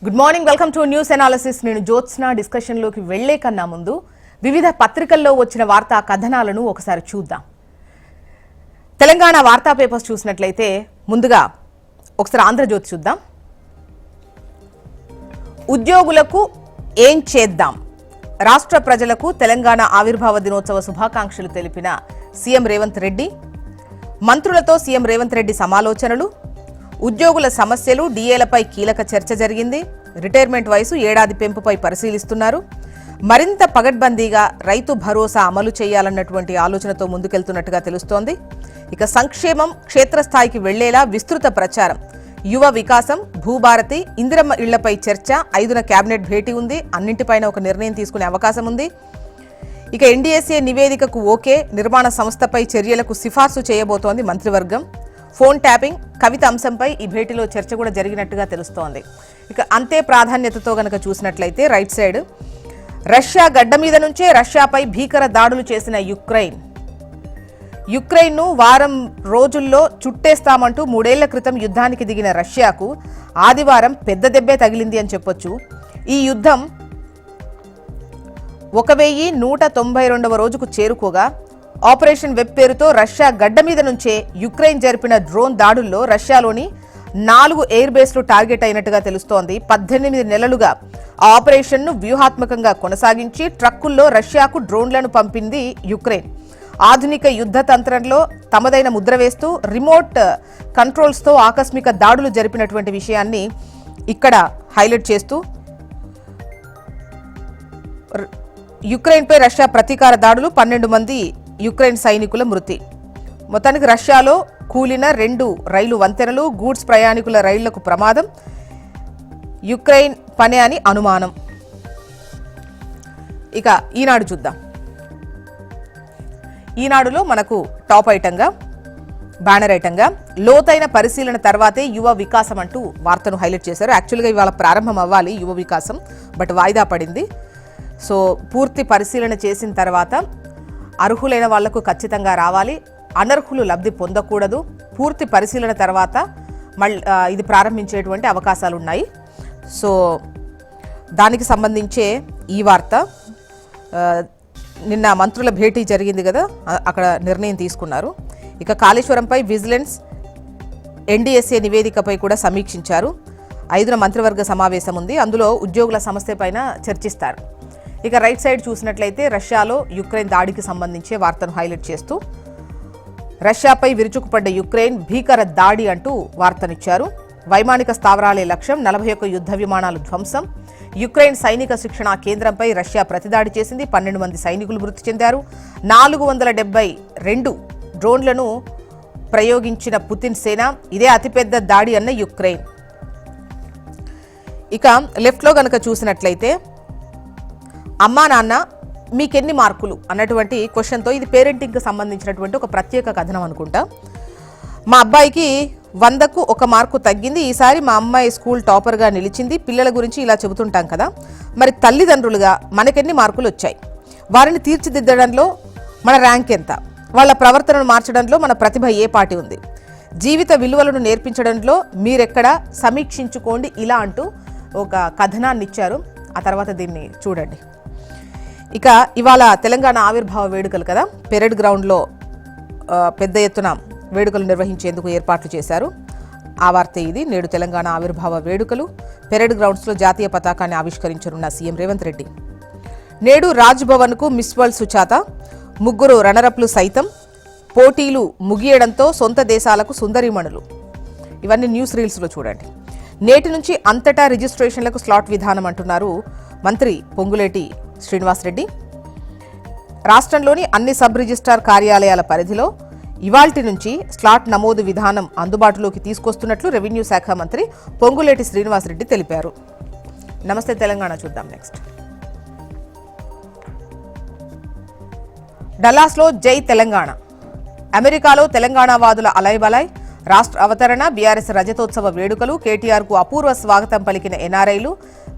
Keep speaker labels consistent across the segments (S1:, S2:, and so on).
S1: Good morning, welcome to news analysis. నేను జ్యోత్స్న. డిస్కషన్లోకి వెళ్లే కన్నా ముందు వివిధ పత్రికల్లో వచ్చిన వార్తా కథనాలను ఒకసారి చూద్దాం. తెలంగాణ వార్తా పేపర్స్ చూసినట్లయితే ముందుగా ఒకసారి ఆంధ్రజ్యోతి చూద్దాం. ఉద్యోగులకు ఏం చేద్దాం, రాష్ట్ర ప్రజలకు తెలంగాణ ఆవిర్భావ దినోత్సవ శుభాకాంక్షలు తెలిపిన సీఎం రేవంత్ రెడ్డి. మంత్రులతో సీఎం రేవంత్ రెడ్డి సమాలోచనలు. ఉద్యోగుల సమస్యలు, డిఏలపై కీలక చర్చ జరిగింది. రిటైర్మెంట్ వయసు ఏడాది పెంపుపై పరిశీలిస్తున్నారు. మరింత పగడ్బందీగా రైతు భరోసా అమలు చేయాలన్నటువంటి ఆలోచనతో ముందుకెళ్తున్నట్టుగా తెలుస్తోంది. ఇక సంక్షేమం క్షేత్రస్థాయికి వెళ్లేలా విస్తృత ప్రచారం. యువ వికాసం, భూభారతి, ఇందిరమ్మ ఇళ్లపై చర్చ. 5న కేబినెట్ భేటీ ఉంది. అన్నింటిపైన ఒక నిర్ణయం తీసుకునే అవకాశం ఉంది. ఇక ఎన్డీఎస్ఏ నివేదికకు ఓకే. నిర్మాణ సంస్థపై చర్యలకు సిఫార్సు చేయబోతోంది మంత్రివర్గం. ఫోన్ ట్యాపింగ్, కవిత అంశంపై ఈ భేటీలో చర్చ కూడా జరిగినట్టుగా తెలుస్తోంది. ఇక అంతే ప్రాధాన్యతతో గనక చూసినట్లయితే రైట్ సైడ్, రష్యా గడ్డ మీద నుంచే రష్యాపై భీకర దాడులు చేసిన యుక్రెయిన్ను వారం రోజుల్లో చుట్టేస్తామంటూ 3 ఏళ్ల క్రితం యుద్ధానికి దిగిన రష్యాకు ఆదివారం పెద్ద దెబ్బే తగిలింది అని చెప్పొచ్చు. ఈ యుద్ధం 1192వ రోజుకు చేరుకోగా ఆపరేషన్ వెబ్ పేరుతో రష్యా గడ్డ మీద నుంచే యుక్రెయిన్ జరిపిన డ్రోన్ దాడుల్లో రష్యాలోని 4 ఎయిర్ బేస్లు టార్గెట్ అయినట్టుగా తెలుస్తోంది. 18 నెలలుగా ఆ ఆపరేషన్ను వ్యూహాత్మకంగా కొనసాగించి ట్రక్కుల్లో రష్యాకు డ్రోన్లను పంపింది యుక్రెయిన్. ఆధునిక యుద్ధ తంత్రంలో తమదైన ముద్ర వేస్తూ రిమోట్ కంట్రోల్స్తో ఆకస్మిక దాడులు జరిపినటువంటి విషయాన్ని ఇక్కడ హైలైట్ చేస్తూ యుక్రెయిన్పై రష్యా ప్రతీకార దాడులు, 12 మంది యుక్రెయిన్ సైనికుల మృతి. మొత్తానికి రష్యాలో కూలిన 2 రైలు వంతెనలు, గూడ్స్ ప్రయాణికుల రైళ్లకు ప్రమాదం. యుక్రెయిన్ పనే అని అనుమానం. ఇక ఈనాడు చూద్దాం. ఈనాడులో మనకు టాప్ ఐటంగా, బ్యానర్ ఐటంగా లోతైన పరిశీలన తర్వాతే యువ వికాసం అంటూ వార్తను హైలైట్ చేశారు. యాక్చువల్గా ఇవాళ ప్రారంభం అవ్వాలి యువ వికాసం, బట్ వాయిదా పడింది. సో పూర్తి పరిశీలన చేసిన తర్వాత అర్హులైన వాళ్లకు ఖచ్చితంగా రావాలి, అనర్హులు లబ్ధి పొందకూడదు. పూర్తి పరిశీలన తర్వాత ఇది ప్రారంభించేటువంటి అవకాశాలు ఉన్నాయి. సో దానికి సంబంధించే ఈ వార్త. నిన్న మంత్రుల భేటీ జరిగింది కదా, అక్కడ నిర్ణయం తీసుకున్నారు. ఇక కాళేశ్వరంపై విజిలెన్స్, ఎన్డీఎస్ఏ నివేదికపై కూడా సమీక్షించారు. 5న మంత్రివర్గ సమావేశం ఉంది. అందులో ఉద్యోగుల సమస్యపైన చర్చిస్తారు. ఇక రైట్ సైడ్ చూసినట్లయితే రష్యాలో యుక్రెయిన్ దాడికి సంబంధించే వార్తను హైలైట్ చేస్తూ రష్యాపై విరుచుకుపడ్డ యుక్రెయిన్ భీకర దాడి అంటూ వార్తనిచ్చారు. వైమానిక స్థావరాలే లక్ష్యం, 41 యుద్ధ విమానాలు ధ్వంసం. యుక్రెయిన్ సైనిక శిక్షణా కేంద్రంపై రష్యా ప్రతిదాడి చేసింది. 12 మంది సైనికులు మృతి చెందారు. 472 డ్రోన్లను ప్రయోగించిన పుతిన్ సేన. ఇదే అతిపెద్ద దాడి అన్న యుక్రెయిన్. ఇక లెఫ్ట్లో గనక చూసినట్లయితే అమ్మా నాన్న మీకెన్ని మార్కులు అన్నటువంటి క్వశ్చన్తో, ఇది పేరెంటింగ్కి సంబంధించినటువంటి ఒక ప్రత్యేక కథనం అనుకుంటా. మా అబ్బాయికి 100కు 1 మార్కు తగ్గింది. ఈసారి మా అమ్మాయి స్కూల్ టాపర్గా నిలిచింది. పిల్లల గురించి ఇలా చెబుతుంటాం కదా, మరి తల్లిదండ్రులుగా మనకెన్ని మార్కులు వచ్చాయి, వారిని తీర్చిదిద్దడంలో మన ర్యాంక్ ఎంత, వాళ్ళ ప్రవర్తనను మార్చడంలో మన ప్రతిభ ఏ పాటి ఉంది, జీవిత విలువలను నేర్పించడంలో మీరెక్కడ, సమీక్షించుకోండి, ఇలా అంటూ ఒక కథనాన్ని ఇచ్చారు. ఆ తర్వాత దీన్ని చూడండి. ఇక ఇవాళ తెలంగాణ ఆవిర్భావ వేడుకలు కదా, పెరేడ్ గ్రౌండ్లో పెద్ద ఎత్తున వేడుకలు నిర్వహించేందుకు ఏర్పాట్లు చేశారు. ఆ వార్త ఇది. నేడు తెలంగాణ ఆవిర్భావ వేడుకలు. పెరేడ్ గ్రౌండ్స్లో జాతీయ పతాకాన్ని ఆవిష్కరించనున్న సీఎం రేవంత్ రెడ్డి. నేడు రాజ్ భవన్కు మిస్ వరల్డ్ సుచాత, 3 రన్నరప్లు సైతం. పోటీలు ముగియడంతో సొంత దేశాలకు సుందరిమణులు. ఇవన్నీ న్యూస్ రీల్స్లో చూడండి. నేటి నుంచి అంతటా రిజిస్ట్రేషన్లకు స్లాట్ విధానం అంటున్నారు మంత్రి పొంగులేటి శ్రీనివాసరెడ్డి. రాష్ట్రంలోని అన్ని సబ్ రిజిస్ట్రార్ కార్యాలయాల పరిధిలో ఇవాల్టి నుంచి స్లాట్ నమోదు విధానం అందుబాటులోకి తీసుకొస్తున్నట్లు రెవెన్యూ శాఖ మంత్రి పొంగులేటి శ్రీనివాసరెడ్డి తెలిపారు. నమస్తే తెలంగాణ చూద్దాం నెక్స్ట్. డల్లాస్లో జై తెలంగాణ. అమెరికాలో తెలంగాణ వాదుల అలైబలై. రాష్ట్ర అవతరణ, బీఆర్ఎస్ రజతోత్సవ వేడుకలు. కేటీఆర్కు అపూర్వ స్వాగతం పలికిన ఎన్ఆర్ఐలు.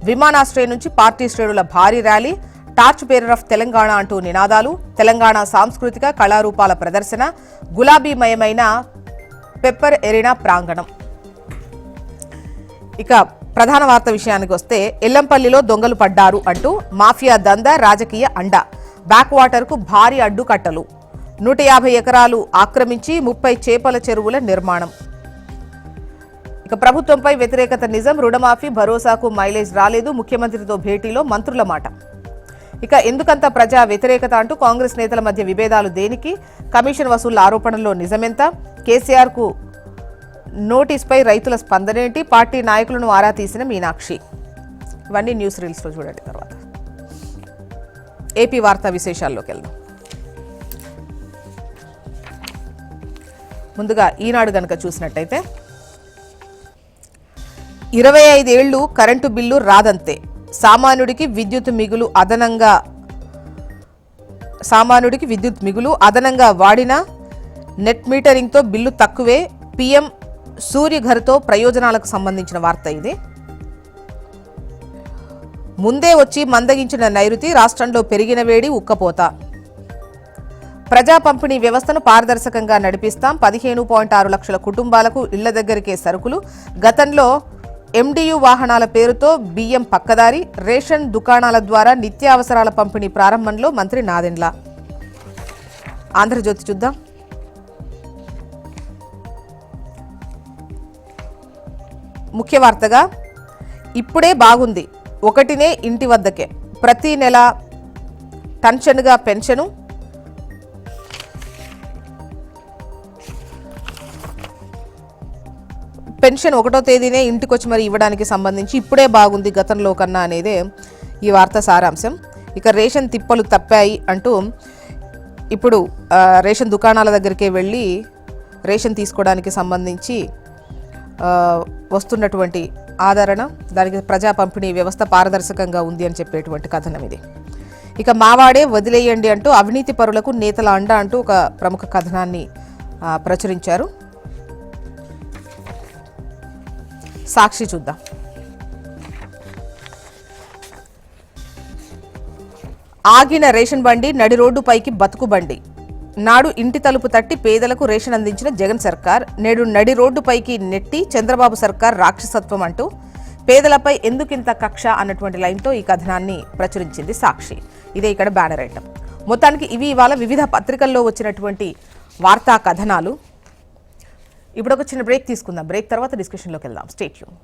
S1: విమానాశ్రయం నుంచి పార్టీ శ్రేణుల భారీ rally. Torch bearer of Telangana అంటూ నినాదాలు. తెలంగాణ సాంస్కృతిక కళారూపాల ప్రదర్శన. గులాబీమయమైన పెప్పర్ ఎరీనా ప్రాంగణం. ఇక ప్రధాన వార్త విషయానికి వస్తే ఎల్లంపల్లిలో దొంగలు పడ్డారు అంటూ మాఫియా దందా రాజకీయ అండ. బ్యాక్ వాటర్కు భారీ అడ్డుకట్టలు, 150 ఎకరాలు ఆక్రమించి 30 చేపల చెరువుల నిర్మాణం. ఇక ప్రభుత్వంపై వ్యతిరేకత నిజం, రుణమాఫీ భరోసాకు మైలేజ్ రాలేదు, ముఖ్యమంత్రితో భేటీలో మంత్రుల మాట. ఇక ఎందుకంత ప్రజా వ్యతిరేకత అంటూ కాంగ్రెస్ నేతల మధ్య విభేదాలు దేనికి, కమిషన్ వసూళ్ల ఆరోపణల్లో నిజమెంత, కేసీఆర్కు నోటీస్పై రైతుల స్పందనేంటి, పార్టీ నాయకులను ఆరా తీసిన మీనాక్షి. ఇవన్నీ న్యూస్ రీల్స్లో చూడండి. తర్వాత ఏపీ వార్తా విశేషాల్లోకి వెళ్దాం. ముందుగా ఈనాడు గనక చూసినట్టయితే 25 ఏళ్లు కరెంటు బిల్లు రాదంతే, సామాన్యుడికి విద్యుత్ మిగులు అదనంగా వాడిన నెట్ మీటరింగ్తో బిల్లు తక్కువే, పీఎం సూర్యఘర్తో ప్రయోజనాలకు సంబంధించిన వార్త ఇది. ముందే వచ్చి మందగించిన నైరుతి, రాష్ట్రంలో పెరిగిన వేడి, ఉక్కపోత. ప్రజా పంపిణీ వ్యవస్థను పారదర్శకంగా నడిపిస్తాం, 15.6 లక్షల కుటుంబాలకు ఇళ్ల దగ్గరికే సరుకులు. గతంలో ఎండియు వాహనాల పేరుతో బియ్యం పక్కదారి, రేషన్ దుకాణాల ద్వారా నిత్యావసరాల పంపిణీ ప్రారంభంలో మంత్రి నాదెండ్ల. ఆంధ్రజ్యోతి చూద్దాం. ముఖ్య వార్తగా ఇప్పుడే బాగుంది, ఒకటినే ఇంటి వద్దకే, ప్రతి నెల టెన్షన్గా పెన్షను, పెన్షన్ 1వ తేదీనే ఇంటికొచ్చి మరి ఇవ్వడానికి సంబంధించి ఇప్పుడే బాగుంది గతంలో కన్నా అనేదే ఈ వార్త సారాంశం. ఇక రేషన్ తిప్పలు తప్పాయి అంటూ ఇప్పుడు రేషన్ దుకాణాల దగ్గరికే వెళ్ళి రేషన్ తీసుకోవడానికి సంబంధించి వస్తున్నటువంటి ఆదరణ, దానికి ప్రజా పంపిణీ వ్యవస్థ పారదర్శకంగా ఉంది అని చెప్పేటువంటి కథనం ఇది. ఇక మావాడే వదిలేయండి అంటూ అవినీతి పరులకు నేతల అండ అంటూ ఒక ప్రముఖ కథనాన్ని ప్రచురించారు. సాక్షి చూద్దాం. ఆగిన రేషన్ బండి, నడి రోడ్డుపైకి బతుకు బండి. నాడు ఇంటి తలుపు తట్టి పేదలకు రేషన్ అందించిన జగన్ సర్కార్ నేడు నడి రోడ్డుపైకి నెట్టి చంద్రబాబు సర్కార్ రాక్షసత్వం అంటూ పేదలపై ఎందుకింత కక్ష అన్నటువంటి లైన్తో ఈ కథనాన్ని ప్రచురించింది సాక్షి. ఇదే ఇక్కడ బ్యానర్ ఐటమ్. మొత్తానికి ఇవి ఇవాళ వివిధ పత్రికల్లో వచ్చినటువంటి వార్తా కథనాలు. ఇప్పుడు ఒక చిన్న బ్రేక్ తీసుకుందాం. బ్రేక్ తర్వాత డిస్కషన్లోకి వెళ్దాం. Stay tune.